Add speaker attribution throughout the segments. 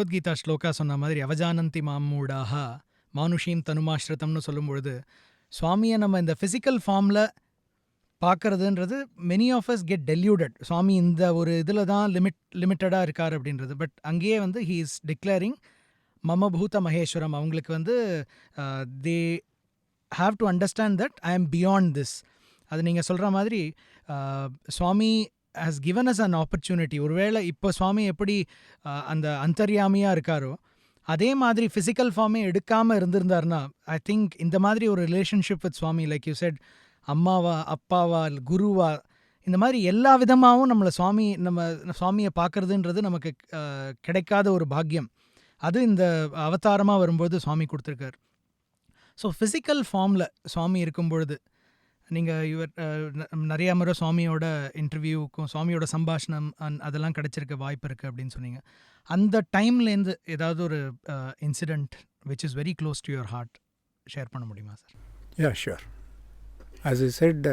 Speaker 1: பகவத்கீதா ஸ்லோகா சொன்ன மாதிரி அவஜானந்தி மாமூடாக மானுஷீம் தனுமாஸ்ரிதம்னு சொல்லும்பொழுது சுவாமியை நம்ம இந்த ஃபிசிக்கல் ஃபார்மில் பார்க்கறதுன்றது many of us get deluded. Swami இந்த ஒரு இதில் தான் லிமிட்டடாக இருக்கார் அப்படின்றது. பட் அங்கேயே வந்து ஹீ இஸ் டிக்ளேரிங் மமபூத மகேஸ்வரம். அவங்களுக்கு வந்து they have to understand that I am beyond this. அது நீங்கள் சொல்கிற மாதிரி Swami has given us an opportunity. ஒருவேளை இப்போ சுவாமி எப்படி அந்த அந்தர்யாமியாக இருக்காரோ அதே மாதிரி ஃபிசிக்கல் ஃபார்மே எடுக்காமல் இருந்திருந்தார்னா ஐ திங்க் இந்த மாதிரி ஒரு relationship with Swami like you said அம்மாவா அப்பாவா குருவா இந்த மாதிரி எல்லா விதமாகவும் நம்ம சுவாமியை பார்க்குறதுன்றது நமக்கு கிடைக்காத ஒரு பாக்கியம். அது இந்த அவதாரமாக வரும்போது சுவாமி கொடுத்துருக்கார். ஸோ ஃபிசிக்கல் ஃபார்மில் சுவாமி இருக்கும் பொழுது நீங்கள் நிறையா முறை சுவாமியோட இன்டர்வியூக்கும் சுவாமியோட சம்பாஷணம் அதெல்லாம் கிடைச்சிருக்க வாய்ப்பு இருக்குது அப்படின்னு சொன்னீங்க. அந்த டைம்லேருந்து ஏதாவது ஒரு incident which is very close to your heart share பண்ண முடியுமா sir?
Speaker 2: Yeah sure. As I said,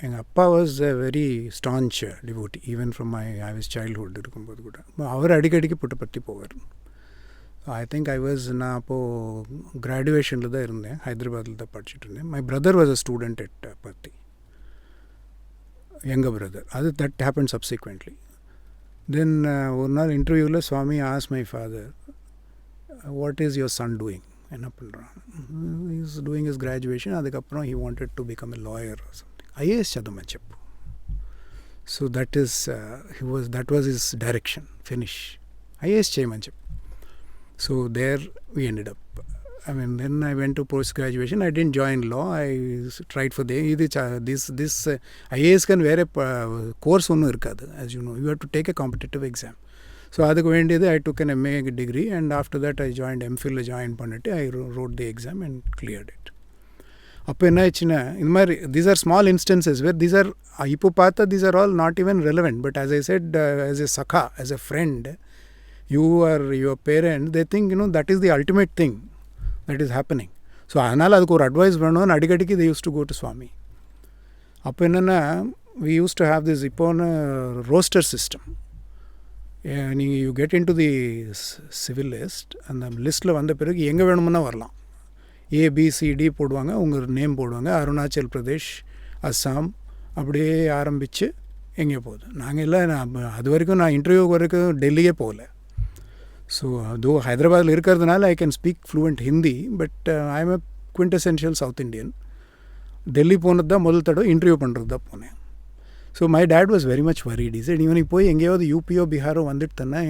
Speaker 2: எங்கள் அப்பா was a very staunch devotee even from I was childhood இருக்கும்போது கூட அவர் அடிக்கடிக்கு புட்டபர்த்தி போவார். ஐ திங்க் நான் அப்போது கிராஜுவேஷனில் தான் இருந்தேன், ஹைதராபாத்தில் தான் படிச்சுட்டு இருந்தேன். My brother was a student at Parthi, எங்கள் brother. That happen subsequently. Then ஒரு நாள் இன்டர்வியூவில் சுவாமி ஆஸ் my father, what is your son doing, என்ன பண்ணுறான்? Is doing is graduation. அதுக்கப்புறம் he wanted to become a lawyer or something. IAS చదవమని చెప్పు. So that was his direction. Finish, IAS చేయమని చెప్పు. So there we ended up. Then I went to post-graduation. I didn't join law. I tried for this IAS can வேறு course ஒன்றும் இருக்காது. As you know, you have to take a competitive exam. So அதுக்கு வேண்டியது I took an MA degree and after that I joined MPhil join பண்ணிட்டு I wrote the exam and cleared it. அப்போ என்ன ஆச்சுன்னா இந்த மாதிரி these are small instances where these are இப்போ பார்த்தா these are all not even relevant, but as I said, as a sakha, as a friend, you or your parent, they think that is the ultimate thing that is happening. So அதனால் அதுக்கு ஒரு advice வேணும்னு அடிக்கடிக்கு they used to go to Swami. அப்போ என்னென்னா we used to have this இப்போன்னு roster system. நீங்கள் you get in to the civil list, அந்த லிஸ்ட்டில் வந்த பிறகு எங்கே வேணுமுன்னா வரலாம். ஏபிசிடி போடுவாங்க, உங்கள் நேம் போடுவாங்க, அருணாச்சல் பிரதேஷ், அஸ்ஸாம், அப்படியே ஆரம்பித்து எங்கே போகுது. நாங்கள் இல்லை, அது வரைக்கும் நான் இன்டர்வியூ வரைக்கும் டெல்லியே போகல. ஸோ அதோ ஹைதராபாத்தில் இருக்கிறதுனால I can speak fluent Hindi, but I am a quintessential South Indian. Delhi போனது தான் முதல் தடவை, இன்டர்வியூ பண்ணுறது தான் போனேன். So my dad was very much worried. Is இவனுக்கு போய் எங்கேயாவது யூபியோ பீகாரோ வந்துட்டு தானே,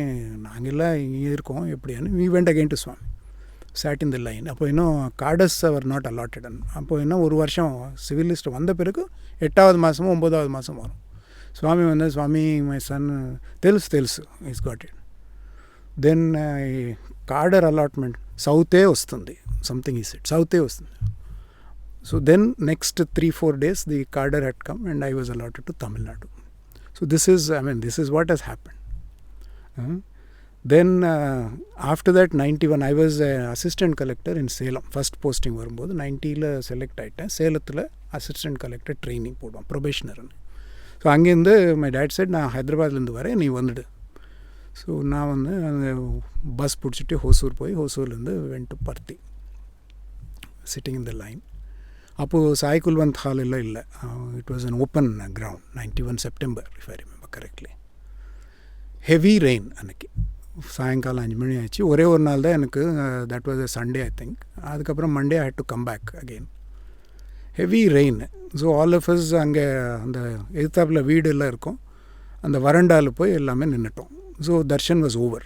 Speaker 2: நாங்கள்லாம் இங்கே இருக்கோம் எப்படியானு. We went again to Swami, sat in the line. அப்போ இன்னும் கார்டஸ் ஆர் நாட் அலாட்டட். அப்போ இன்னும் ஒரு வருஷம் சிவில் லிஸ்ட் வந்த பிறகு 8வது மாதமோ 9வது மாதம் வரும். சுவாமி வந்து, சுவாமி மை சன் తెలుసు is got it. Then cadre allotment సౌతే వస్తుంది, సంథింగ్ ఈ సెట్, సౌతే వస్తుంది. So then next 3-4 days the cadre had come and I was allotted to Tamil Nadu. So this is what has happened. Then after that 91 I was assistant collector in Salem. First posting வரும்போது 90ல select ஆகிட்டேன். சேலத்தில் assistant collector training போடுவோம், ப்ரொபேஷனர்னு. So அங்கேருந்து my dad set, நான் ஹைதராபாத்லேருந்து வரேன், நீ வந்துடு. So நான் வந்து அந்த பஸ் பிடிச்சிட்டு ஹோசூர் போய், ஹோசூர்லேருந்து went to Parthi, sitting in the line. அப்போது சாய் குல்வந்த் ஹால் எல்லாம் இல்லை. It was an open ground. 91 September if I remember correctly. Heavy rain அன்றைக்கி. சாயங்காலம் 5 மணி ஆச்சு. ஒரே ஒரு நாள் தான் எனக்கு, that was a Sunday I think. அதுக்கப்புறம் Monday I had to come back again. Heavy rain. So all of us அங்கே அந்த எதிர்த்தாப்பில் வீடு எல்லாம் இருக்கும், அந்த வறண்டாவில் போய் எல்லாமே நின்றுட்டோம். So darshan was over.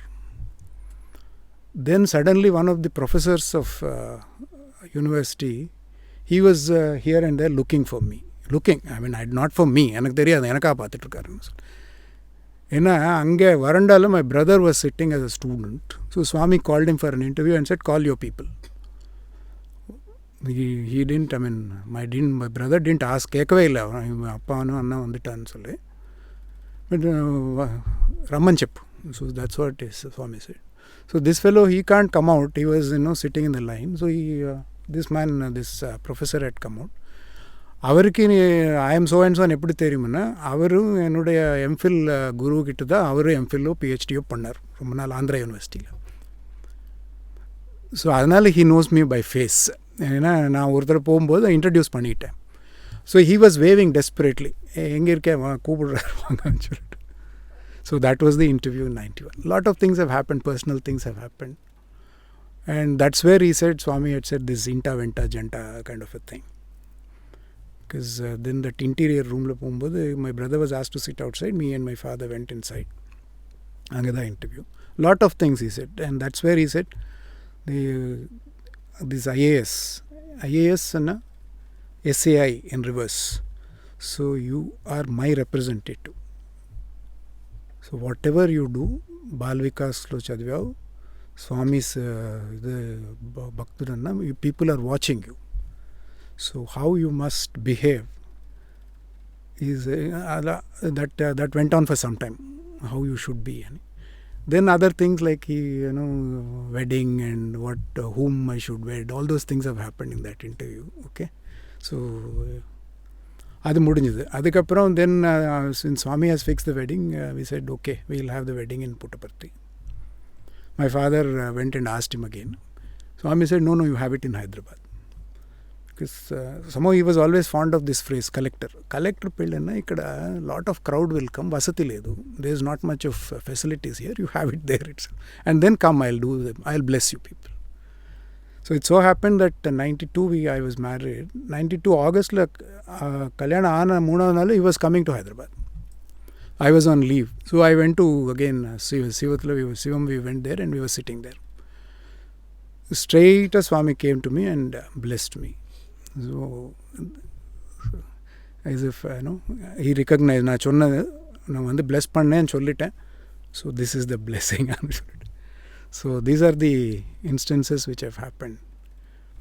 Speaker 2: Then suddenly one of the professors of university, he was here and there looking for me. Not for me, எனக்கு தெரியாது, எனக்காக பார்த்துட்டு இருக்காருன்னு சொல்லி. ஏன்னா அங்கே வரண்டாவில் my brother was sitting as a student. So Swami called him for an interview and said, call your people. He didn't, my brother didn't ask, கேட்கவே இல்லை, அப்பானும் அண்ணா வந்துட்டான்னு சொல்லி. But Raman Cheppu. So that's what is Swami said. So this fellow, he can't come out. He was sitting in the line. So this professor had come out. அவருக்கு I am so and ஸோன்னு எப்படி தெரியுமுன்னா, அவரும் என்னுடைய MPhil குரு கிட்ட தான் அவரும் எம்ஃபில்லோ பிஹெச்டியோ பண்ணார் ரொம்ப நாள் ஆந்திரா யூனிவர்சிட்டியில். ஸோ அதனால் he knows me by face. ஏன்னா நான் ஒருத்தர் போகும்போது இன்ட்ரடியூஸ் பண்ணிட்டேன். So he was waving desperately, எங்கே இருக்கேன் கூப்பிடுறாரு வாங்கன்னு சொல்லிட்டு. So that was the interview in 91. Lot of things have happened, personal things have happened. And that's where he said, Swami had said this Inta Venta Janta kind of a thing. Because then that interior room la pogumbodhu, my brother was asked to sit outside, me and my father went inside. Anga the interview. Lot of things he said, and that's where he said, this IAS and SAI in reverse. So you are my representative. So whatever you do, Bal Vikas lo chadivav, Swami's the Bhaktaranna, people are watching you. So how you must behave is that went on for some time. How you should be. Then other things like wedding and whom I should wed, all those things have happened in that interview. Okay, so அது முடிஞ்சது. அதுக்கப்புறம் then since Swami has fixed the wedding, we said okay, we'll have the wedding in Puttaparthi. My father went and asked him again. Swami said no, you have it in Hyderabad. Because somehow he was always fond of this phrase, collector పెళ్ళన్నా ఇక్కడ lot of crowd will come, వసతి లేదు, there is not much of facilities here, you have it there itself, and then come, I'll bless you people. So it so happened that 92 I was married. 92 August கல்யாண ஆன 3வது நாள் he was coming to Hyderabad. I was on leave. So I went to again Sivam, we went there and we were sitting there. Straight Swami came to me and blessed me. So as if he recognized, நான் சொன்னது நான் வந்து bless பண்ணேன்னு சொல்லிட்டேன், so this is the blessing. So these are the instances which have happened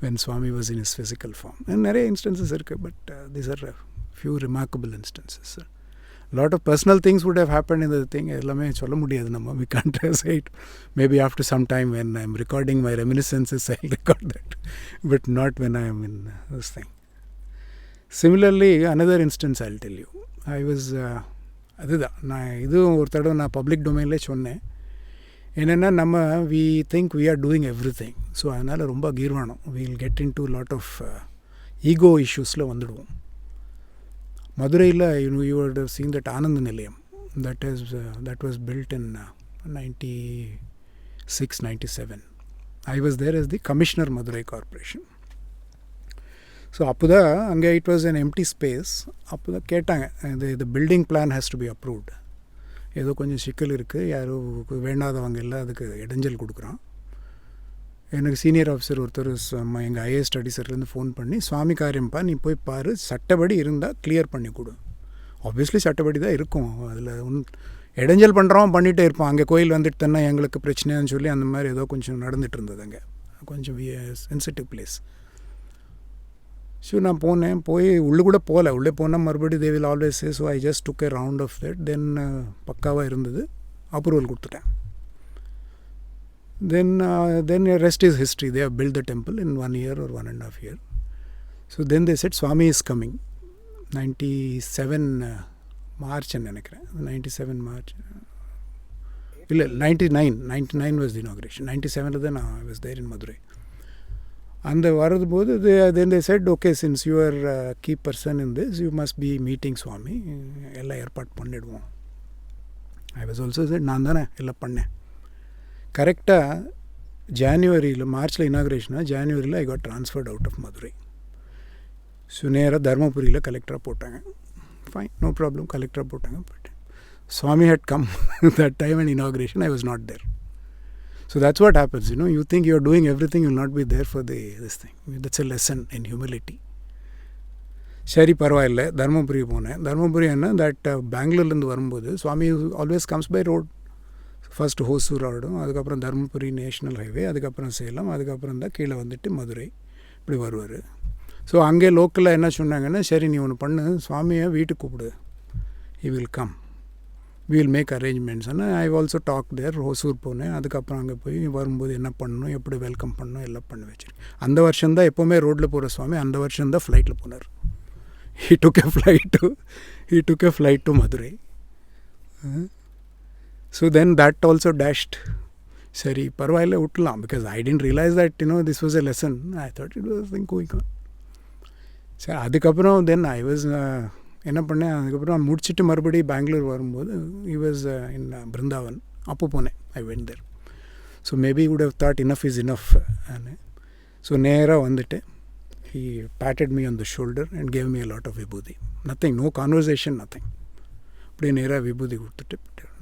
Speaker 2: when Swami was in his physical form. And நிறைய instances இருக்கு, but these are a few remarkable instances. A lot of personal things would have happened in the thing. எல்லாமே சொல்ல முடியாது நம்ம, we can't say it. Maybe after some time when I'm recording my reminiscences I'll record that, but not when I am in this thing. Similarly, another instance I'll tell you. I was அதுதான் நான் இது ஒரு தடவை நான் public டொமைன்லேயே சொன்னேன். என்னென்னா நம்ம we think we are doing everything. So அதனால் ரொம்ப கீர்வானம், we'll get into lot of ego issuesல வந்துடுவோம். மதுரையில் you would have seen that ஆனந்த நிலையம் that was built in 96-97. I was there as the commissioner Madurai Corporation. So அப்போ தான் அங்கே it was an empty space. அப்போ தான் கேட்டாங்க, the building plan has to be approved. ஏதோ கொஞ்சம் சிக்கல் இருக்குது, யாரோ வேண்டாதவங்க எல்லாம் அதுக்கு இடைஞ்சல் கொடுக்குறான். எனக்கு சீனியர் ஆஃபீஸர் ஒருத்தர் எங்கள் ஐஏஎஸ் ஸ்டடீஸர்லேருந்து ஃபோன் பண்ணி, சுவாமி காரியம்ப்பா நீ போய் பாரு, சட்டப்படி இருந்தால் கிளியர் பண்ணி கொடு. ஆப்வியஸ்லி சட்டப்படி தான் இருக்கும், அதில் இடைஞ்சல் பண்ணுறோம் பண்ணிகிட்டே இருப்போம். அங்கே கோயில் வந்துட்டு தானே எங்களுக்கு பிரச்சனைன்னு சொல்லி அந்த மாதிரி ஏதோ கொஞ்சம் நடந்துகிட்டு இருந்தது அங்கே, கொஞ்சம் சென்சிட்டிவ் பிளேஸ். ஸோ நான் போனேன், போய் உள்ளே கூட போகல, உள்ளே போனால் மறுபடியும் they will always say, so I just took a round of that. Then பக்காவாக இருந்தது, அப்ரூவல் கொடுத்துட்டேன். Then rest is history. They have built the temple in 1 year or 1.5 years. So then they said Swami is coming. 97 March நினைக்கிறேன், 97 March இல்லை 99 was the inauguration. 97 தான் I was there in Madurai. அந்த வரும்போது then they said okay, since you are a key person in this, you must be meeting Swami, எல்லாம் ஏற்பாடு பண்ணிடுவோம். I was also said நான் தானே எல்லாம் பண்ணேன். கரெக்டாக ஜான்வரியில் மார்ச்சில் இனாக்ரேஷனாக ஜான்வரியில் I got transferred out of Madurai. So நேராக தர்மபுரியில் கலெக்டராக போட்டாங்க. ஃபைன், நோ ப்ராப்ளம், கலெக்டராக போட்டாங்க. But Swami had come that time in inauguration, I was not there. So that's what happens, you think you're doing everything, you'll not be there for this thing. That's a lesson in humility. சரி பரவாயில்ல, தர்மபுரி போனேன். தர்மபுரி என்ன, that பெங்களூர்லேருந்து வரும்போது Swami always comes by road. First Hosur ஆடும், அதுக்கப்புறம் Dharmapuri national highway, அதுக்கப்புறம் சேலம், அதுக்கப்புறம் தான் கீழே வந்துட்டு மதுரை, இப்படி வருவார். ஸோ அங்கே லோக்கலில் என்ன சொன்னாங்கன்னா, சரி நீ ஒன்று பண்ணு, சுவாமியை வீட்டுக்கு கூப்பிடு, he will come, we will make arrangements. ஆனால் ஐ ஆல்சோ டாக் தேர். ஹோசூர் போனேன், அதுக்கப்புறம் அங்கே போய் வரும்போது என்ன பண்ணணும், எப்படி வெல்கம் பண்ணணும் எல்லாம் பண்ண வச்சிருக்கேன். அந்த வருஷம்தான் எப்போவுமே ரோட்டில் போகிற சுவாமி, அந்த வருஷம்தான் ஃப்ளைட்டில் போனார். he took a flight to Madurai. So then that also dashed. சரி பரவாயில்ல விட்டுலாம், because I didn't realise that this was a lesson. I thought it was thing going on. சரி அதுக்கப்புறம் தென் ஐ வாஸ் என்ன பண்ணேன், அதுக்கப்புறம் முடிச்சுட்டு மறுபடியும் பெங்களூர் வரும்போது he was இன் பிருந்தாவன். அப்போ போனேன், I went there. So maybe would have thought enough is enough. ஸோ நேராக வந்துட்டு he patted me on the shoulder and gave me a lot of vibhuti. Nothing, no conversation, nothing. அப்படியே நேராக விபூதி கொடுத்துட்டு.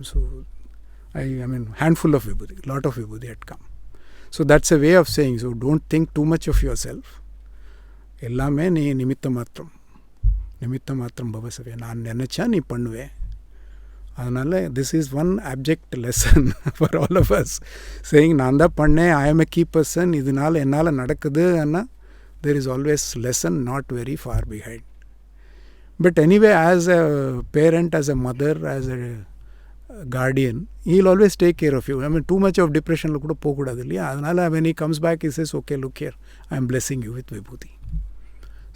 Speaker 2: So I mean handful of vibhuti, lot of vibhuti had come. So that's a way of saying, so don't think too much of yourself. எல்லாமே நீ நிமித்த மாத்திரம் பவசவே, நான் நினச்சா நீ பண்ணுவேன். அதனால் this is one object lesson for all of us, saying நான் தான் பண்ணேன், I am a key person, இதனால் என்னால் நடக்குதுன்னா there is always lesson not very far behind. But anyway, as a parent, as a mother, as a guardian, he will always take care of you. I mean too much of depression la kuda pogudadu illaya. Adanal when he comes back he says, okay, look here, I am blessing you with vibhuti.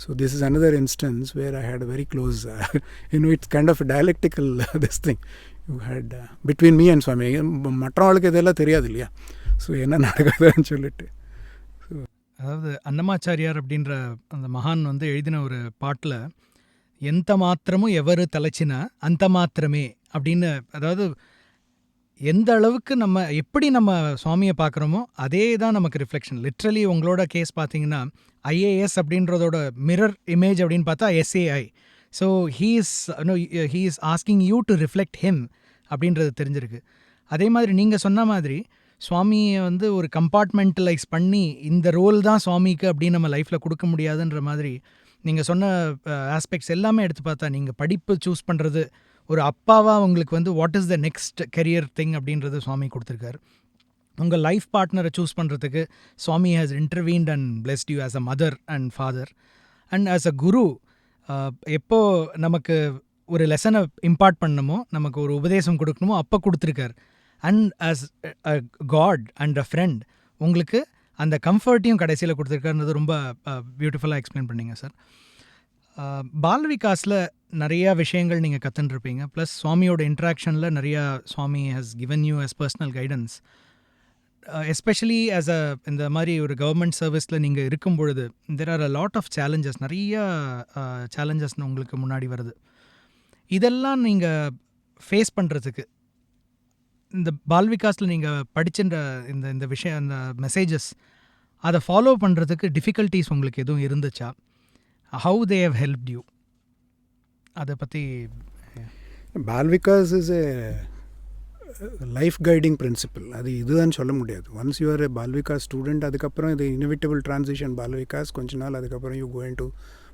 Speaker 2: So this is another instance where I had a very close it's kind of a dialectical this thing you had between me and Swami. மற்றவங்களுக்கு இதெல்லாம் தெரியாது இல்லையா, so என்ன நடக்குதுன்னு சொல்லிட்டு.
Speaker 1: அதாவது அன்னமாச்சாரியார் அப்படின்ற அந்த மகான் வந்து எழுதின ஒரு பாட்டில் எந்த மாத்திரமும் எவரு தலைச்சினா அந்த மாத்திரமே அப்படின்னு, அதாவது எந்த அளவுக்கு நம்ம எப்படி நம்ம சுவாமியை பார்க்குறோமோ அதே தான் நமக்கு ரிஃப்ளெக்ஷன். லிட்ரலி உங்களோட கேஸ் பார்த்தீங்கன்னா ஐஏஎஸ் அப்படின்றதோட மிரர் இமேஜ் அப்படின்னு பார்த்தா SAI. So he is asking you to reflect him அப்படின்றது தெரிஞ்சிருக்கு. அதே மாதிரி நீங்கள் சொன்ன மாதிரி சுவாமியை வந்து ஒரு கம்பார்ட்மெண்டலைஸ் பண்ணி இந்த ரோல் தான் சுவாமிக்கு அப்படின்னு நம்ம லைஃப்பில் கொடுக்க முடியாதுன்ற மாதிரி நீங்கள் சொன்ன ஆஸ்பெக்ட்ஸ் எல்லாமே எடுத்து பார்த்தா, நீங்கள் படிப்பு சூஸ் பண்ணுறது ஒரு அப்பாவாக உங்களுக்கு வந்து what is the next career thing அப்படின்றது சுவாமி கொடுத்துருக்காரு. உங்கள் லைஃப் பார்ட்னரை சூஸ் பண்ணுறதுக்கு Swami has intervened and blessed you as a mother and father. And as a guru எப்போ நமக்கு ஒரு லெசனை இம்பார்ட் பண்ணணுமோ, நமக்கு ஒரு உபதேசம் கொடுக்கணுமோ அப்போ கொடுத்துருக்காரு. And as a god and a friend உங்களுக்கு அந்த கம்ஃபர்ட்டையும் கடைசியில் கொடுத்துருக்காருன்றது ரொம்ப பியூட்டிஃபுல்லாக எக்ஸ்பிளைன் பண்ணிங்க சார். பால் விகாஸில் நிறையா விஷயங்கள் நீங்கள் கற்றுன்ருப்பீங்க, ப்ளஸ் சுவாமியோட இன்ட்ராக்ஷனில் நிறையா Swami has given you as personal guidance. Especially as இந்த மாதிரி ஒரு கவர்மெண்ட் சர்வீஸில் நீங்கள் இருக்கும் பொழுது there are a lot of challenges, நிறையா சேலஞ்சஸ்னு உங்களுக்கு முன்னாடி வருது. இதெல்லாம் நீங்கள் ஃபேஸ் பண்ணுறதுக்கு இந்த பால் விகாஸில் நீங்கள் படிச்சுன்ற இந்த விஷயம், அந்த மெசேஜஸ் அதை ஃபாலோ பண்ணுறதுக்கு டிஃபிகல்ட்டிஸ் உங்களுக்கு எதுவும் இருந்துச்சா? How they have helped you, அதை பற்றி.
Speaker 2: Bal Vikas is a life guiding principle. அது இதுதான் சொல்ல முடியாது. Once you're a Bal Vikas student, அதுக்கப்புறம் இது இன்விட்டபிள் ட்ரான்சிஷன் பால் விகாஸ். கொஞ்ச நாள் அதுக்கப்புறம் you going to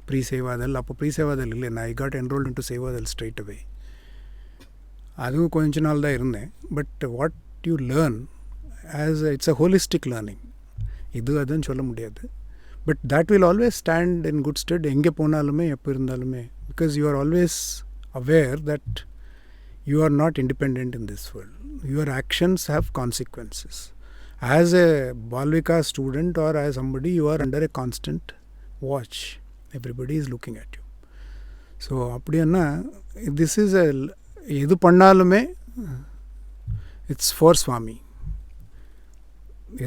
Speaker 2: pre Sevadal. அப்போ ப்ரீ சேவாதல் இல்லை, நான் I got enrolled in to Sevadal straight away. அதுவும் கொஞ்ச நாள் தான் இருந்தேன். But what you learn as it's a holistic learning. இது அதுன்னு சொல்ல முடியாது. But that will always stand in good stud எங்கே போனாலுமே எப்போ இருந்தாலுமே. Because you are always aware that you are not independent in this world. Your actions have consequences. As a Balvika student or as somebody, you are under a constant watch. Everybody is looking at you. So அப்படின்னா this is a எது பண்ணாலுமே it's for Swami.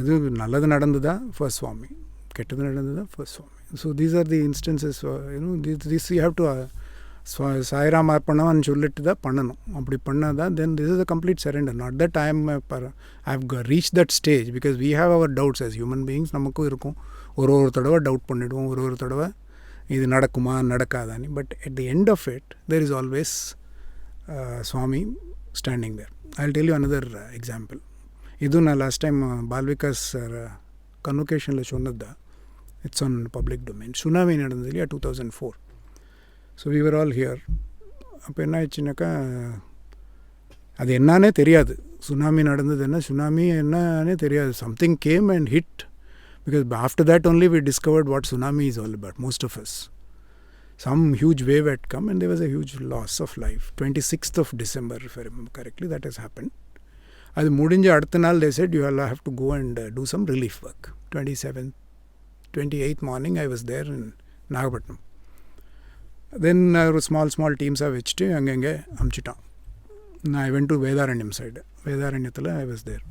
Speaker 2: எது நல்லது நடந்ததா for Swami, கெட்டது நடந்ததா for Swami. So these are the instances, this you have to Sairam அர்ப்பணம்னு சொல்லிட்டு தான் பண்ணணும். அப்படி பண்ணால் தான் then this is a complete surrender. Not that I have reach that stage. Because we have our doubts as human beings. நமக்கும் இருக்கும், ஒரு தடவை டவுட் பண்ணிவிடுவோம், ஒரு தடவை இது நடக்குமா நடக்காதான்னு. But at the end of it there is always Swami standing there. I will tell you another example. இதுவும் நான் லாஸ்ட் டைம் பால்விகாஸ் கன்வொகேஷனில் சொன்னது தான். It's on public domain. Tsunami நடந்தது இல்லையா 2004. So we were all here. அப்போ என்ன ஆயிடுச்சுனாக்கா, அது என்னானே தெரியாது. சுனாமி நடந்தது என்ன, சுனாமி என்னன்னே தெரியாது. Something came and hit. Because after that only we discovered what tsunami is all about, most of us. Some huge wave had come and there was a huge loss of life. 26th of December, if I remember correctly, that has happened. அது முடிஞ்ச அடுத்த நாள் they said you all have to go and do some relief work. 28th morning I was there in Nagapattinam. தென் ஒரு small டீம்ஸாக வச்சுட்டு அங்கங்கே அமுச்சிட்டான். நான் I went to Vedaranyam side. வேதாரண்யத்தில் ஐ வாஸ் தேர்.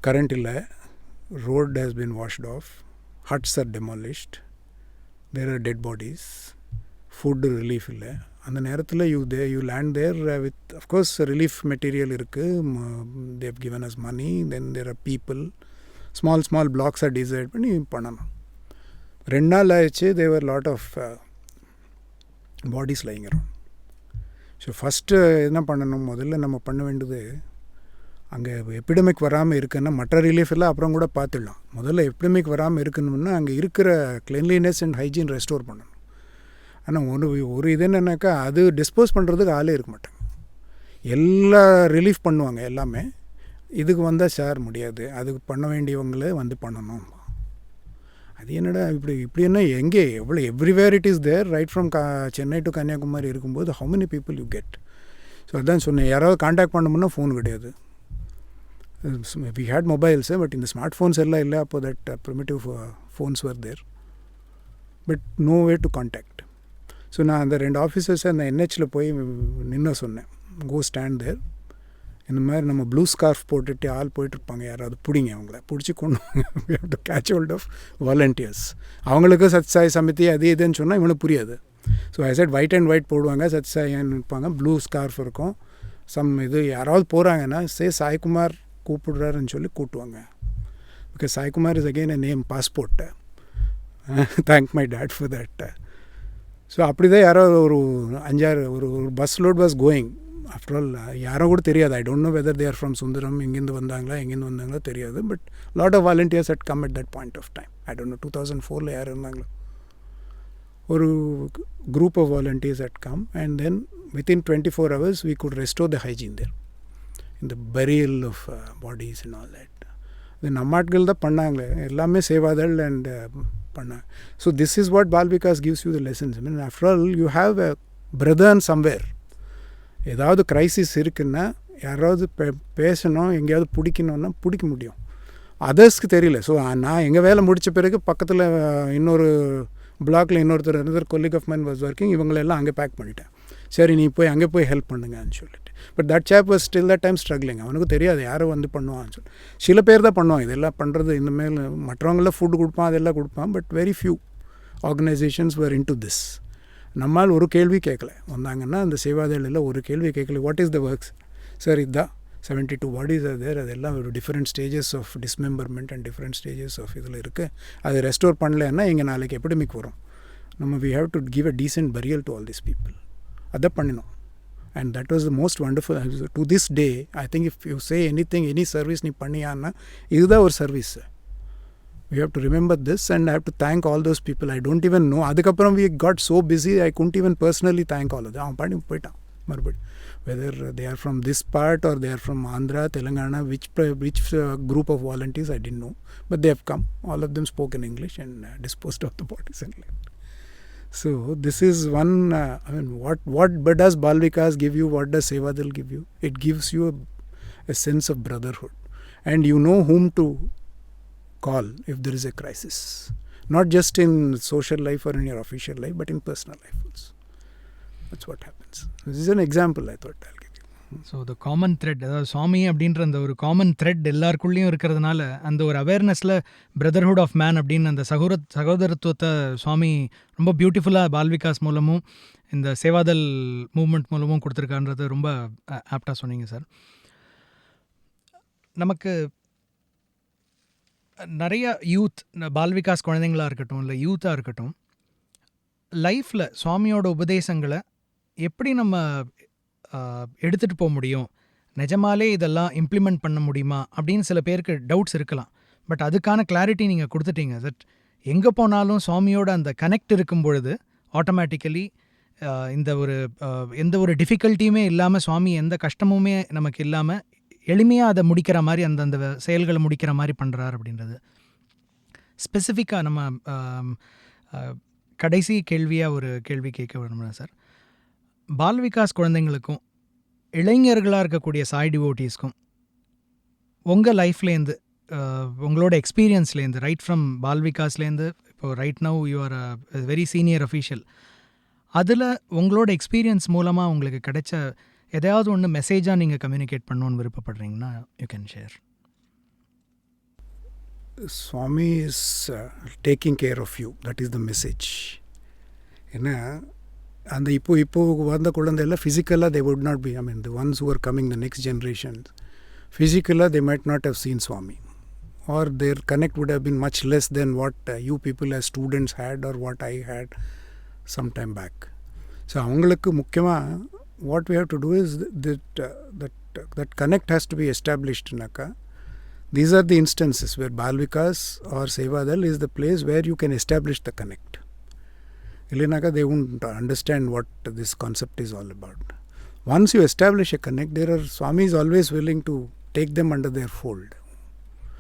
Speaker 2: current இல்லை, road has been washed off, huts are demolished, there are dead bodies, food relief இல்லை. அந்த நேரத்தில் you land there with, of course, relief material இருக்குது, they have given us money, then there are people, small blocks are designed பண்ணி பண்ணணும். 2 நாள் ஆயிடுச்சு, there were lot of bodies lying around. So first என்ன பண்ணணும், முதல்ல நம்ம பண்ண வேண்டியது, அங்கே எபிடமிக் வராமல் இருக்குன்னா மற்ற ரிலீஃப் எல்லாம் அப்புறம் கூட பார்த்துடலாம். முதல்ல எபிடமிக் வராமல் இருக்கணும்னா அங்கே இருக்கிற கிளென்லினஸ் அண்ட் ஹைஜீன் ரெஸ்டோர் பண்ணணும். ஆனால் ஒரு இது என்னன்னாக்கா, அது டிஸ்போஸ் பண்ணுறதுக்கு ஆளே இருக்க மாட்டாங்க. எல்லா ரிலீஃப் பண்ணுவாங்க எல்லாமே, இதுக்கு வந்தால் சார் முடியாது, அதுக்கு பண்ண வேண்டியவங்களே வந்து பண்ணணும். அது என்னடா இப்படி என்ன, எங்கே எவ்வளோ everywhere it is there, right from Chennai to Kanyakumari இருக்கும்போது how many people you get. ஸோ அதான் சொன்னேன், யாராவது காண்டாக்ட் பண்ணணும்னா ஃபோன் கிடையாது. we had mobiles, but இந்த ஸ்மார்ட் ஃபோன்ஸ் எல்லாம் இல்லை அப்போ. That primitive phones were there, but no way to contact. So நான் அந்த 2 ஆஃபீஸர்ஸை அந்த என்ஹெச்சில் போய் நின்று சொன்னேன், கோ ஸ்டாண்ட் தேர், இந்த மாதிரி நம்ம ப்ளூ ஸ்கார்ஃப் போட்டுட்டு ஆள் போயிட்டுருப்பாங்க, யாராவது பிடிங்க, அவங்கள பிடிச்சி கொண்டு வாங்க, to catch hold of volunteers. அவங்களுக்கு சத்சாய் சமிதி அது இதுன்னு சொன்னால் இவனுக்கு புரியாது. So I said white and white போடுவாங்க, சத்சாயின்னு இருப்பாங்க, ப்ளூ ஸ்கார்ஃப் இருக்கும். இது யாராவது போகிறாங்கன்னா சாய்குமார் கூப்பிடுறாருன்னு சொல்லி கூட்டுவாங்க. Because Saikumar is again a name, passport. Thank my dad for that. So அப்படி தான் யாரோ ஒரு 5-6 ஒரு bus load was going. After all யாரோ கூட தெரியாது, I don't know whether they are from Sundaram, எங்கேருந்து வந்தாங்களோ தெரியாது. But lot of volunteers at come at that point of time. I don't know 2004 யார் இருந்தாங்களோ, ஒரு group of volunteers had come, and then within 24 hours we could restore the hygiene there, in the burial of bodies and all that. The நம்மாட்கள் தான் பண்ணாங்க எல்லாமே, Sevadal and பண்ணாங்க. So this is what Bal Vikas gives you the lessons. I mean, after all, you have a brother somewhere. ஏதாவது crisis இருக்குன்னா யாராவது பேசணும், எங்கேயாவது பிடிக்கணுன்னா பிடிக்க முடியும். அதர்ஸ்க்கு தெரியல. ஸோ நான் எங்கள் வேலை முடித்த பிறகு பக்கத்தில் இன்னொரு பிளாக்ல இன்னொருத்தர் colleague of mine was working, இவங்களெல்லாம் அங்கே பேக் பண்ணிட்டேன். சரி நீ போய் அங்கே போய் ஹெல்ப் பண்ணுங்கன்னு சொல்லிட்டு. But that chap was still that time struggling. அவனுக்கு தெரியாது யாரும் வந்து பண்ணுவான்னு சொல்லி. சில பேர் தான் பண்ணுவான் இதெல்லாம் பண்ணுறது. இந்தமாரி மற்றவங்களாம் ஃபுட்டு கொடுப்பான், அதெல்லாம் கொடுப்பான். But very few organisations were into this. நம்மால் ஒரு கேள்வி கேட்கல. வந்தாங்கன்னா அந்த சேவாதளில் ஒரு கேள்வி கேட்கல. What is the works sir? இதுதான் 72 பாடிஸ் ஆர் தேர். அதெல்லாம் ஒரு different stages of dismemberment and different stages of இதில் இருக்குது. அது ரெஸ்டோர் பண்ணலன்னா இங்கே நாளைக்கு எபிடமிக் வரும். நம்ம we have to give a decent burial to all these people. அதை பண்ணினோம். And that was the most wonderful. To this day I think if you say any service நீ பண்ணியான்னா இதுதான் ஒரு service. We have to remember this, and I have to thank all those people. I don't even know. அதுக்கப்புறம் we got so busy I couldn't even personally thank all of them. அவன் பண்ணி போயிட்டான் மறுபடி. Whether they are from this part or they are from Andhra, Telangana, which group of volunteers I didn't know, but they have come. All of them spoke in English and disposed of the bodies and left. So this is one. I mean, what does Bal Vikas give you? What does Sevadal give you? It gives you a sense of brotherhood, and you know whom to call if there is a crisis, not just in social life or in your official life, but in personal life also. That's what happens. This is an example I thought I'll give you.
Speaker 1: So the common thread, அதாவது சுவாமி அப்படின்ற அந்த ஒரு common thread எல்லாருக்குள்ளேயும் இருக்கிறதுனால அந்த ஒரு அவேர்னஸில் brotherhood of man அப்படின்னு அந்த சகோதரத்துவத்தை சுவாமி ரொம்ப பியூட்டிஃபுல்லாக பால் விகாஸ் மூலமும் இந்த சேவாதல் மூவ்மெண்ட் மூலமும் கொடுத்துருக்கான்றது ரொம்ப ஆப்டாக சொன்னீங்க சார். நமக்கு நிறைய யூத், பால் விகாஸ் குழந்தைங்களாக இருக்கட்டும் இல்லை யூத்தாக இருக்கட்டும், லைஃப்பில் சுவாமியோட உபதேசங்களை எப்படி நம்ம எடுத்துகிட்டு போக முடியும், நிஜமாலே இதெல்லாம் இம்ப்ளிமெண்ட் பண்ண முடியுமா அப்படின்னு சில பேருக்கு டவுட்ஸ் இருக்கலாம். பட் அதுக்கான கிளாரிட்டி நீங்கள் கொடுத்துட்டீங்க. தட் எங்கே போனாலும் சுவாமியோட அந்த கனெக்ட் இருக்கும் பொழுது ஆட்டோமேட்டிக்கலி எந்த ஒரு டிஃபிகல்ட்டியுமே இல்லாமல், சுவாமி எந்த கஷ்டமுமே நமக்கு இல்லாமல் எளிமையாக அதை முடிக்கிற மாதிரி, அந்த செயல்களை முடிக்கிற மாதிரி பண்ணுறார் அப்படின்றது. ஸ்பெசிஃபிக்காக நம்ம கடைசி கேள்வியாக ஒரு கேள்வி கேட்க விரும்புகிறேன் சார். பால் விகாஸ் குழந்தைங்களுக்கும் இளைஞர்களாக இருக்கக்கூடிய சாய் டிவோட்டீஸ்க்கும் உங்கள் லைஃப்லேருந்து, உங்களோட எக்ஸ்பீரியன்ஸ்லேருந்து, ரைட் ஃப்ரம் பால் விகாஸ்லேருந்து இப்போ right now you are very senior official, அதில் உங்களோட எக்ஸ்பீரியன்ஸ் மூலமாக உங்களுக்கு கிடைச்ச எதையாவது ஒன்று மெசேஜாக நீங்கள் கம்யூனிகேட் பண்ணணுன்னு விருப்பப்படுறீங்கன்னா you can share.
Speaker 2: Swami is taking care of you. That is the message. ஏன்னா அந்த இப்போ வந்த குழந்தையெல்லாம் ஃபிசிக்கலாக they would not be, I mean the ones who are coming, the next generation, physically they might not have seen Swami, or their connect would have been much less than what you people as students had or what I had some time back. So அவங்களுக்கு முக்கியமாக what we have to do is that connect has to be established. These are the instances where Bal Vikas or Sevadal is the place where you can establish the connect. Illinaka, they won't understand what this concept is all about. Once you establish a connect, there are Swamis always willing to take them under their fold.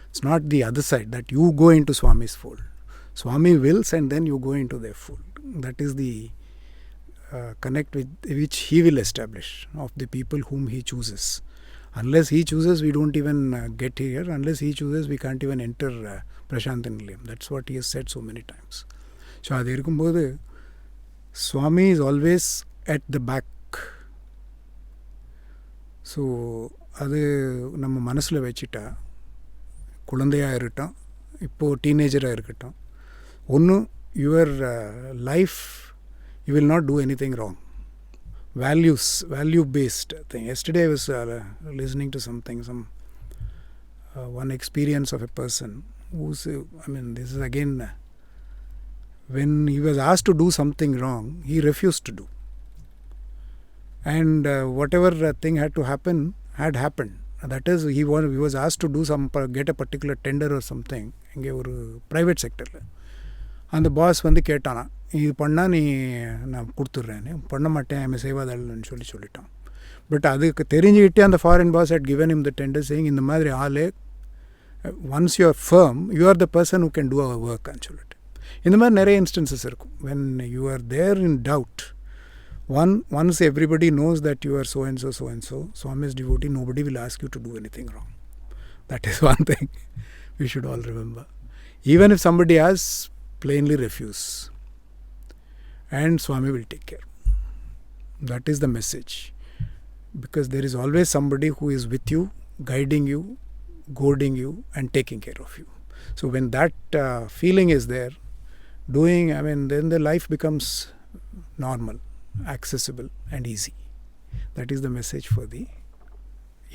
Speaker 2: It's not the other side, that you go into Swami's fold. Swami wills and then you go into their fold. That is the connect which he will establish of the people whom he chooses. Unless he chooses, we don't even get here. Unless he chooses, we can't even enter Prashant Nilayam. That's what he has said so many times. So அது இருக்கும்போது Swami is always at the back. So அது நம்ம மனசில் வச்சுட்டா, குழந்தையாக இருக்கட்டும், இப்போது டீனேஜராக இருக்கட்டும், ஒன்று your life you will not do anything wrong. Value based thing. Yesterday I was listening to something, one experience of a person who's, I mean this is again, when he was asked to do something wrong, he refused to do, and whatever thing had to happen had happened. That is, he was asked to do get a particular tender or something இங்கே ஒரு private செக்டரில். அந்த pass வந்து கேட்டானா, இது பண்ணால் நான் கொடுத்துட்றேன்னு. பண்ண மாட்டேன், ஐம் செய்வாதல்னு சொல்லிட்டான். பட் அதுக்கு தெரிஞ்சுக்கிட்டே அந்த foreign boss had given him the tender saying, இந்த மாதிரி ஆளே, once you are firm, you are the person who can do our work ன்னு சொல்லிட்டு. இந்த மாதிரி நிறைய இன்ஸ்டன்சஸ் இருக்கும். when you are there in doubt, once everybody knows that you are so and so, Swami's devotee, nobody will ask you to do anything wrong. That is one thing we should all remember. Even if somebody asks, plainly refuse, and Swami will take care. That is the message, because there is always somebody who is with you, guiding you, goading you, and taking care of you. So when that feeling is there, then the life becomes normal, accessible, and easy. That is the message for the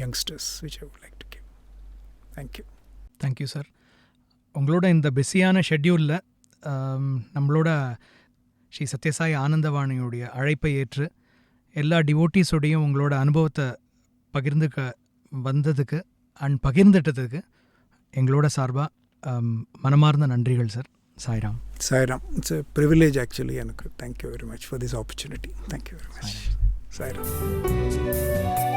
Speaker 2: youngsters which I would like to give. Thank you.
Speaker 1: Thank you sir. உங்களோட இந்த பிஸியான ஷெட்யூலில் நம்மளோட ஸ்ரீ சத்யசாய் ஆனந்தவாணியுடைய அழைப்பை ஏற்று எல்லா டிவோட்டீஸோடையும் உங்களோட அனுபவத்தை வந்ததுக்கு அண்ட் பகிர்ந்துட்டதுக்கு எங்களோட சார்பாக மனமார்ந்த நன்றிகள் sir. Sairam.
Speaker 2: Sairam. It's a privilege actually. Thank you very much for this opportunity. Thank you very much. Sairam.